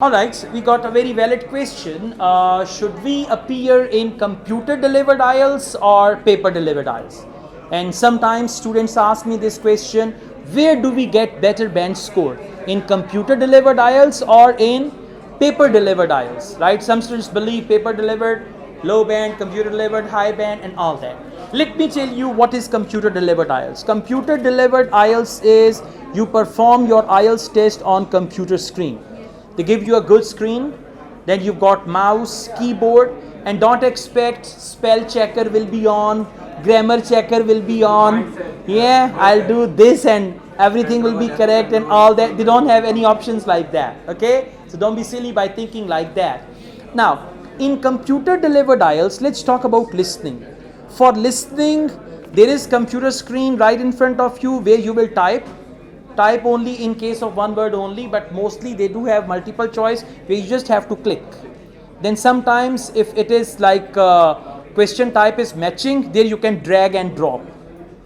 Alright, we got a very valid question. Should we appear in computer delivered Ielts or paper delivered Ielts? And sometimes students ask me this question, where do we get better bench score? In computer delivered Ielts or in paper delivered Ielts? Right? Some students believe paper delivered, low band, computer delivered, high band and all that. Let me tell you what is computer delivered Ielts. Computer delivered Ielts is you perform your Ielts test on computer screen. They give you a good screen, then you've got mouse, keyboard, and don't expect spell checker will be on, grammar checker will be on. Yeah, I'll do this and everything will be correct and all that. They don't have any options like that, okay? So don't be silly by thinking like that. Now, in computer delivered Ielts, let's talk about listening. For listening, there is computer screen right in front of you where you will type only in case of one word only, but mostly they do have multiple choice where you just have to click. Then sometimes if it is like question type is matching, there you can drag and drop.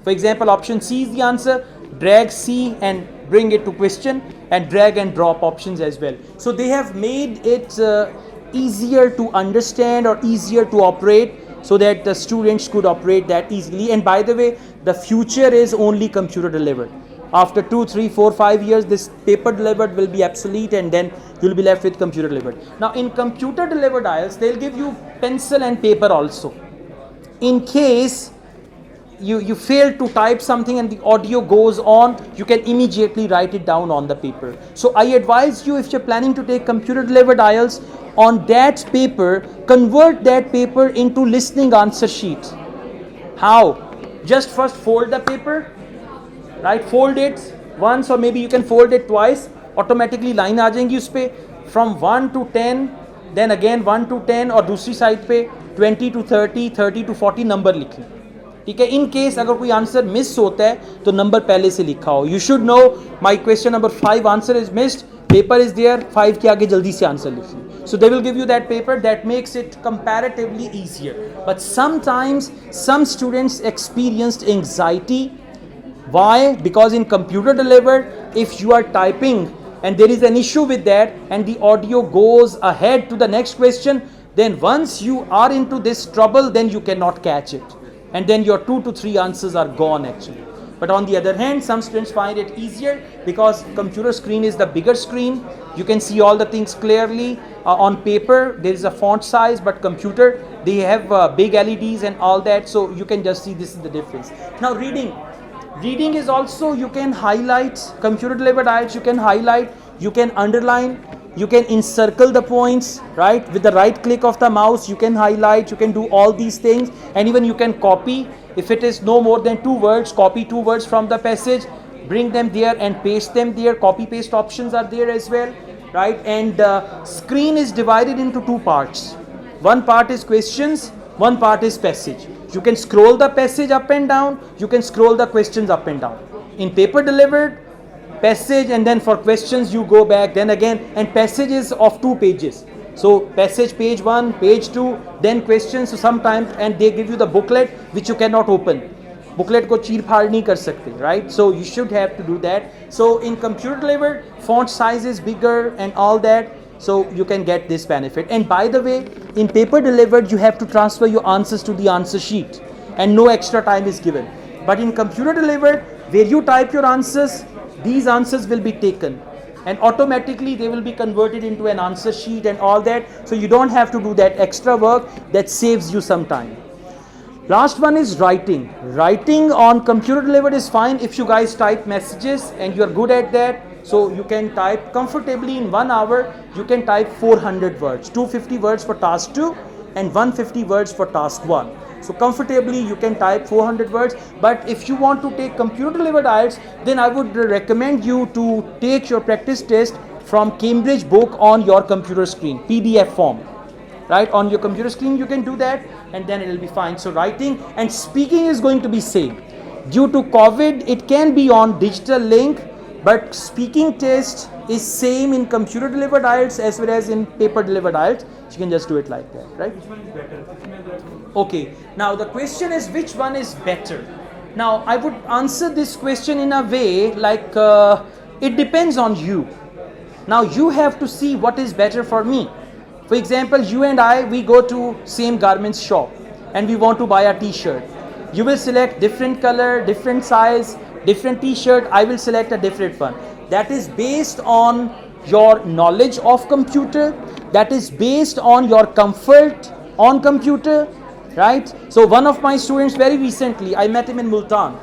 For example, option C is the answer, drag C and bring it to question, and drag and drop options as well. So they have made it easier to understand or easier to operate so that the students could operate that easily. And by the way, the future is only computer delivered. After 2, 3, 4, 5 years, this paper delivered will be obsolete and then you'll be left with computer delivered. Now in computer delivered Ielts, they'll give you pencil and paper also. In case you fail to type something and the audio goes on, you can immediately write it down on the paper. So I advise you, if you're planning to take computer delivered Ielts, on that paper, convert that paper into listening answer sheet. How? Just first fold the paper. Right, fold it once or maybe you can fold it twice. Automatically line आ जाएंगी उस पे from 1 to 10, then again 1 to 10 और दूसरी side पे 20 to 30, 30 to 40 number लिख लें. ठीक है, इन केस अगर कोई आंसर मिस होता है तो नंबर पहले से लिखा हो. You should know my question number 5 answer is missed. Paper is there. 5 के आगे जल्दी से आंसर लिख लें. So they will give you that paper. That makes it comparatively easier. But sometimes some students experienced anxiety. Why? Because in computer delivered, if you are typing and there is an issue with that and the audio goes ahead to the next question, then once you are into this trouble, then you cannot catch it. And then your 2 to 3 answers are gone actually. But on the other hand, some students find it easier because computer screen is the bigger screen. You can see all the things clearly. On paper, there is a font size, but computer, they have big LEDs and all that. So you can just see this is the difference. Now reading. Reading is also, you can highlight, computer delivered Ielts, you can highlight, you can underline, you can encircle the points, right? With the right click of the mouse, you can highlight, you can do all these things, and even you can copy. If it is no more than 2 words, copy 2 words from the passage, bring them there and paste them there. Copy paste options are there as well, right? And screen is divided into 2 parts. One part is questions, one part is passage. You can scroll the passage up and down, you can scroll the questions up and down. In paper delivered, passage, and then for questions you go back, then again, and passage is of 2 pages. So passage page 1, page 2, then questions. So sometimes, and they give you the booklet which you cannot open. Booklet ko cheer phad nahi kar sakte, right? So you should have to do that. So in computer delivered, font size is bigger and all that. So you can get this benefit. And by the way, in paper delivered, you have to transfer your answers to the answer sheet and no extra time is given. But in computer delivered, where you type your answers, these answers will be taken and automatically they will be converted into an answer sheet and all that. So you don't have to do that extra work. That saves you some time. Last one is writing. Writing on computer delivered is fine if you guys type messages and you are good at that. So you can type comfortably in 1 hour, you can type 400 words, 250 words for task 2 and 150 words for task 1. So comfortably you can type 400 words. But if you want to take computer delivered Ielts, then I would recommend you to take your practice test from Cambridge book on your computer screen, PDF form. Right, on your computer screen you can do that and then it will be fine. So writing and speaking is going to be same. Due to COVID, it can be on digital link. But speaking test is same in computer delivered Ielts as well as in paper delivered Ielts. So you can just do it like that, right? Which one is better? Okay, now the question is which one is better? Now I would answer this question in a way like it depends on you. Now you have to see what is better for me. For example, you and I, we go to same garments shop and we want to buy a t-shirt. You will select different color, different size, different t-shirt. I will select a different one. That is based on your knowledge of computer. That is based on your comfort on computer, right? So one of my students very recently, I met him in Multan.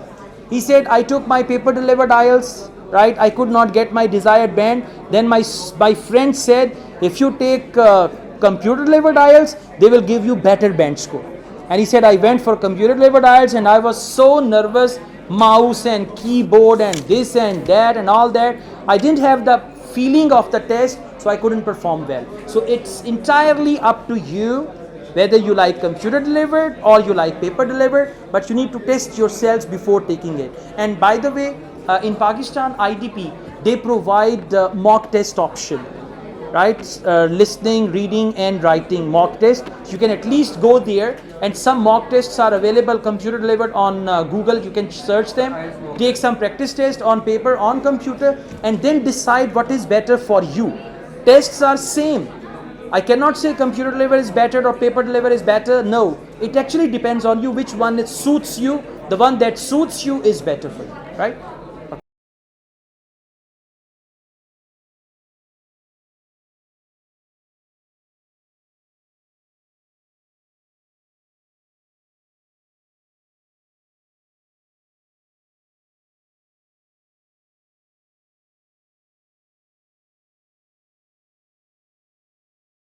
He said, I took my paper delivered IELTS, right? I could not get my desired band. Then my friend said, if you take computer delivered IELTS, they will give you better band score. And he said, I went for computer delivered IELTS and I was so nervous, mouse and keyboard and this and that and all that. I didn't have the feeling of the test, so I couldn't perform well. So it's entirely up to you whether you like computer delivered or you like paper delivered, but you need to test yourselves before taking it. And by the way, in Pakistan IDP, they provide mock test option, right? Listening, reading and writing mock test. You can at least go there, and some mock tests are available computer delivered on Google. You can search them, take some practice test on paper, on computer, and then decide what is better for you. Tests are same. I cannot say computer delivered is better or paper delivered is better. No, it actually depends on you which one it suits you. The one that suits you is better for you, right?